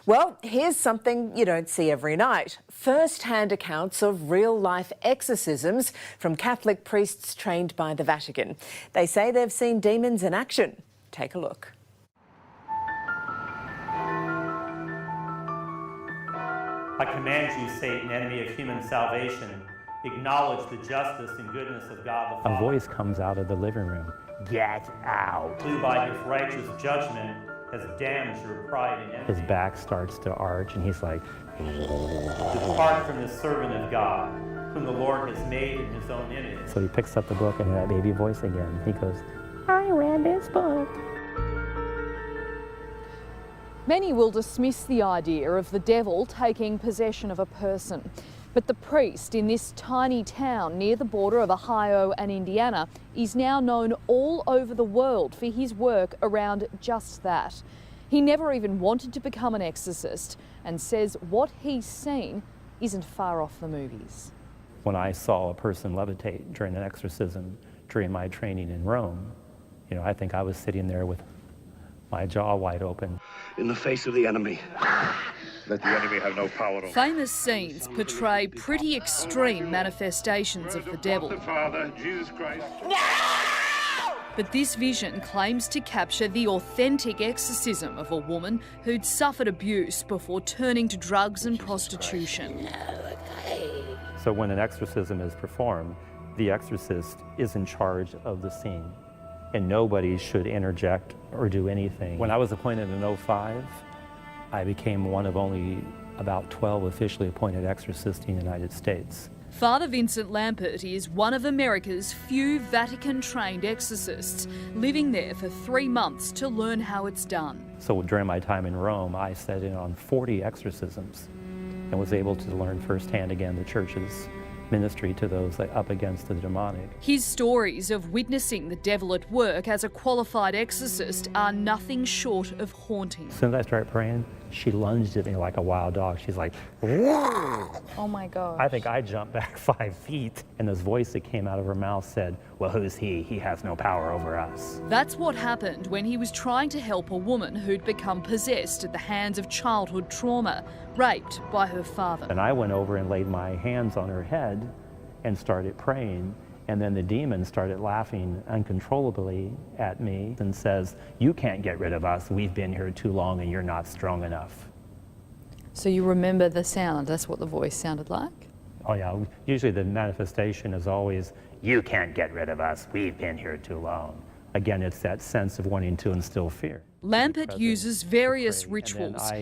Well, here's something you don't see every night. First-hand accounts of real-life exorcisms from Catholic priests trained by the Vatican. They say they've seen demons in action. Take a look. I command you, Satan, enemy of human salvation, acknowledge the justice and goodness of God the Father. A voice comes out of the living room. Get out. Who by his righteous judgment has damned your pride and envy. His back starts to arch and he's like, depart from this servant of God, whom the Lord has made in his own image. So he picks up the book and that baby voice again. He goes, I read this book. Many will dismiss the idea of the devil taking possession of a person. But the priest in this tiny town near the border of Ohio and Indiana is now known all over the world for his work around just that. He never even wanted to become an exorcist and says what he's seen isn't far off the movies. When I saw a person levitate during an exorcism during my training in Rome, I think I was sitting there with my jaw wide open. In the face of the enemy. Let the enemy have no power over. Famous scenes portray pretty extreme manifestations of the devil. The Father, Jesus Christ. But this vision claims to capture the authentic exorcism of a woman who'd suffered abuse before turning to drugs and prostitution. So when an exorcism is performed, the exorcist is in charge of the scene, and nobody should interject or do anything. When I was appointed in 2005, I became one of only about 12 officially appointed exorcists in the United States. Father Vincent Lampert is one of America's few Vatican-trained exorcists, living there for 3 months to learn how it's done. So during my time in Rome, I sat in on 40 exorcisms and was able to learn firsthand again the church's ministry to those up against the demonic. His stories of witnessing the devil at work as a qualified exorcist are nothing short of haunting. As soon as I started praying, she lunged at me like a wild dog. She's like, whoa! Oh my God. I think I jumped back 5 feet, and this voice that came out of her mouth said, well, who's he? He has no power over us. That's what happened when he was trying to help a woman who'd become possessed at the hands of childhood trauma, raped by her father. And I went over and laid my hands on her head and started praying, and then the demon started laughing uncontrollably at me and says, you can't get rid of us. We've been here too long and you're not strong enough. So you remember the sound? That's what the voice sounded like? Oh yeah, usually the manifestation is always, you can't get rid of us. We've been here too long. Again, it's that sense of wanting to instill fear. Lampert uses various rituals,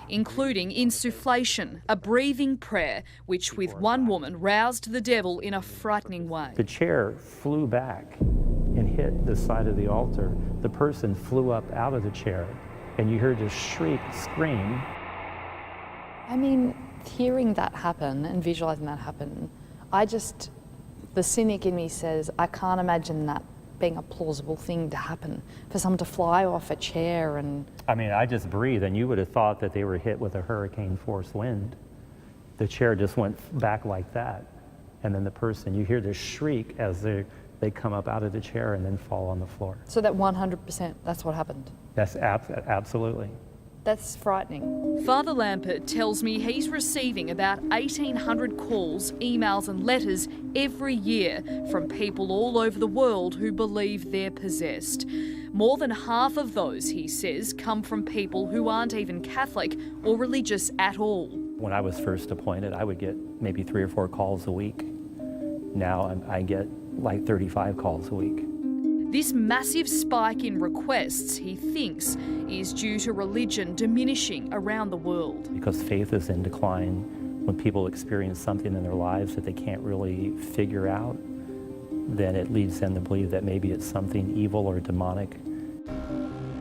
including insufflation, a breathing prayer, which with one woman roused the devil in a frightening way. The chair flew back and hit the side of the altar. The person flew up out of the chair, and you heard this shriek, scream. I mean, hearing that happen and visualising that happen, the cynic in me says, I can't imagine that being a plausible thing to happen, for someone to fly off a chair and... I mean, I just breathed, and you would have thought that they were hit with a hurricane force wind. The chair just went back like that. And then the person, you hear this shriek as they come up out of the chair and then fall on the floor. So that 100%, that's what happened? That's absolutely. That's frightening. Father Lampert tells me he's receiving about 1,800 calls, emails and letters every year from people all over the world who believe they're possessed. More than half of those, he says, come from people who aren't even Catholic or religious at all. When I was first appointed, I would get maybe 3 or 4 calls a week. Now I get like 35 calls a week. This massive spike in requests, he thinks, is due to religion diminishing around the world. Because faith is in decline, when people experience something in their lives that they can't really figure out, then it leads them to believe that maybe it's something evil or demonic.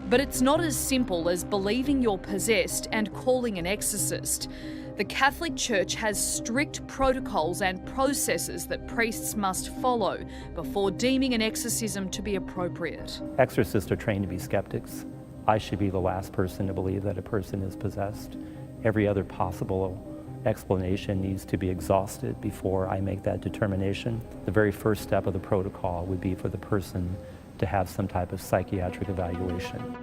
But it's not as simple as believing you're possessed and calling an exorcist. The Catholic Church has strict protocols and processes that priests must follow before deeming an exorcism to be appropriate. Exorcists are trained to be skeptics. I should be the last person to believe that a person is possessed. Every other possible explanation needs to be exhausted before I make that determination. The very first step of the protocol would be for the person to have some type of psychiatric evaluation.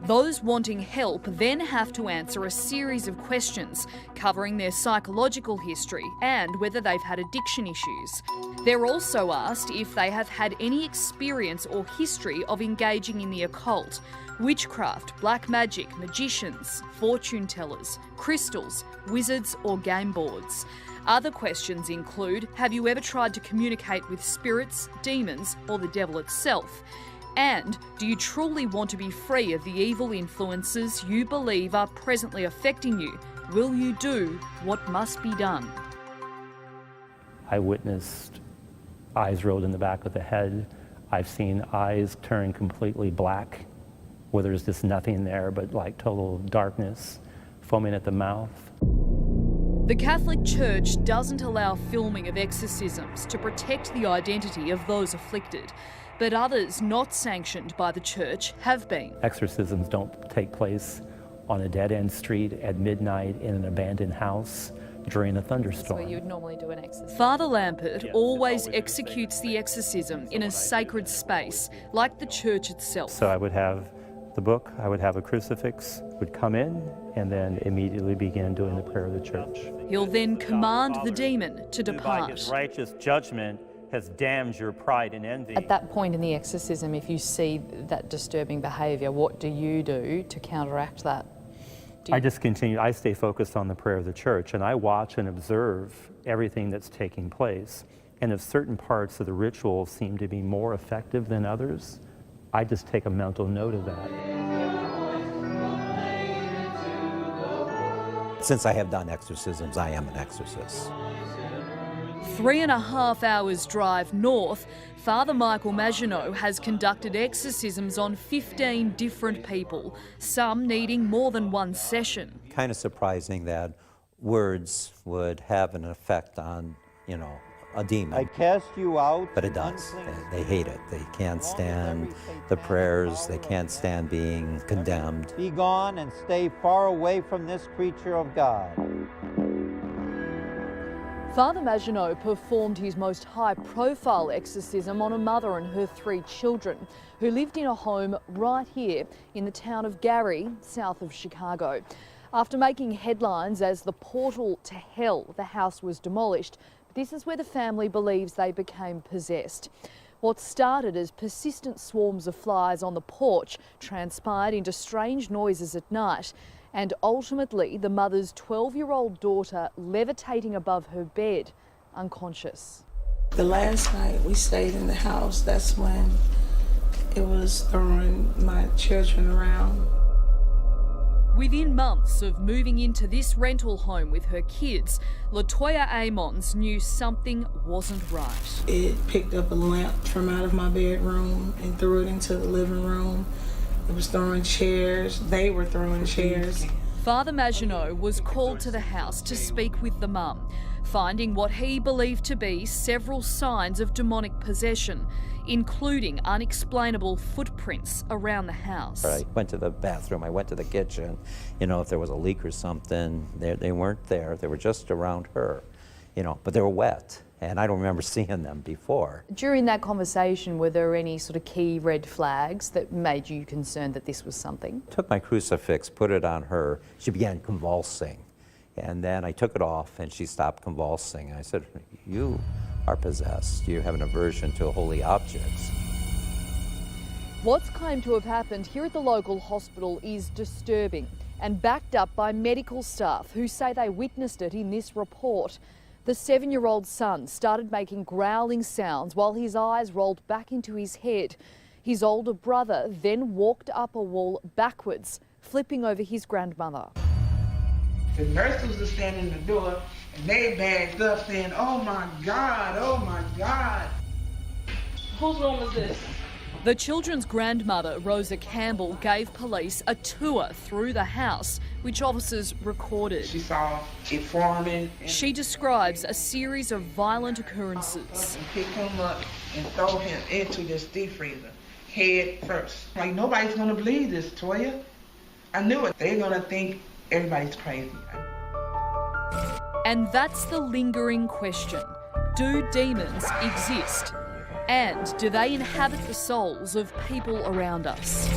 Those wanting help then have to answer a series of questions covering their psychological history and whether they've had addiction issues. They're also asked if they have had any experience or history of engaging in the occult, witchcraft, black magic, magicians, fortune tellers, crystals, wizards or game boards. Other questions include, have you ever tried to communicate with spirits, demons or the devil itself? And do you truly want to be free of the evil influences you believe are presently affecting you? Will you do what must be done? I witnessed eyes rolled in the back of the head. I've seen eyes turn completely black, where there's just nothing there but like total darkness, foaming at the mouth. The Catholic Church doesn't allow filming of exorcisms to protect the identity of those afflicted, but others not sanctioned by the Church have been. Exorcisms don't take place on a dead-end street at midnight in an abandoned house during a thunderstorm. That's where you would normally do an exorcism. Father Lampert always executes the exorcism in a sacred space, like the church itself. So I would have the book, I would have a crucifix, would come in and then immediately begin doing the prayer of the church. He'll then command the demon to Who by depart. his righteous judgment has damned your pride and envy. At that point in the exorcism, if you see that disturbing behaviour, what do you do to counteract that? I just continue, I stay focused on the prayer of the church, and I watch and observe everything that's taking place. And if certain parts of the ritual seem to be more effective than others, I just take a mental note of that. Since I have done exorcisms, I am an exorcist. 3.5 hours drive north, Father Michael Maginot has conducted exorcisms on 15 different people, some needing more than one session. Kind of surprising that words would have an effect on, a demon. I cast you out. But it does. They hate it. They can't stand the prayers. They can't stand being condemned. Be gone and stay far away from this creature of God. Father Maginot performed his most high-profile exorcism on a mother and her 3 children who lived in a home right here in the town of Gary, south of Chicago. After making headlines as the portal to hell, the house was demolished. This is where the family believes they became possessed. What started as persistent swarms of flies on the porch transpired into strange noises at night, and ultimately the mother's 12-year-old daughter levitating above her bed, unconscious. The last night we stayed in the house, that's when it was throwing my children around. Within months of moving into this rental home with her kids, Latoya Amons knew something wasn't right. It picked up a lamp from out of my bedroom and threw it into the living room. It was throwing chairs. They were throwing chairs. Father Maginot was called to the house to speak with the mum, finding what he believed to be several signs of demonic possession, including unexplainable footprints around the house. I went to the bathroom, I went to the kitchen, if there was a leak or something, they weren't there. They were just around her, but they were wet. And I don't remember seeing them before. During that conversation, were there any sort of key red flags that made you concerned that this was something? Took my crucifix, put it on her. She began convulsing. And then I took it off and she stopped convulsing. I said, you are possessed. You have an aversion to holy objects. What's claimed to have happened here at the local hospital is disturbing and backed up by medical staff who say they witnessed it in this report. The 7-year-old son started making growling sounds while his eyes rolled back into his head. His older brother then walked up a wall backwards, flipping over his grandmother. The nurses were standing in the door and they bagged up saying, "Oh my God, oh my God." Whose room is this? The children's grandmother, Rosa Campbell, gave police a tour through the house, which officers recorded. She saw it forming. She describes a series of violent occurrences. And pick him up and throw him into this deep freezer, head first. Like, nobody's gonna believe this, Toya. I knew it. They're gonna think everybody's crazy. And that's the lingering question. Do demons exist? And do they inhabit the souls of people around us?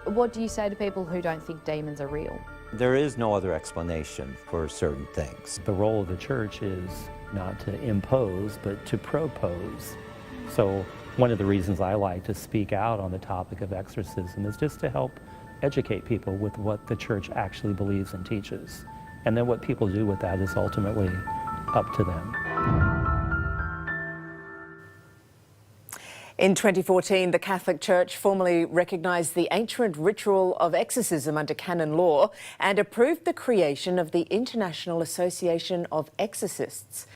What do you say to people who don't think demons are real? There is no other explanation for certain things. The role of the church is not to impose, but to propose. So one of the reasons I like to speak out on the topic of exorcism is just to help educate people with what the church actually believes and teaches. And then what people do with that is ultimately up to them. In 2014, the Catholic Church formally recognised the ancient ritual of exorcism under canon law and approved the creation of the International Association of Exorcists.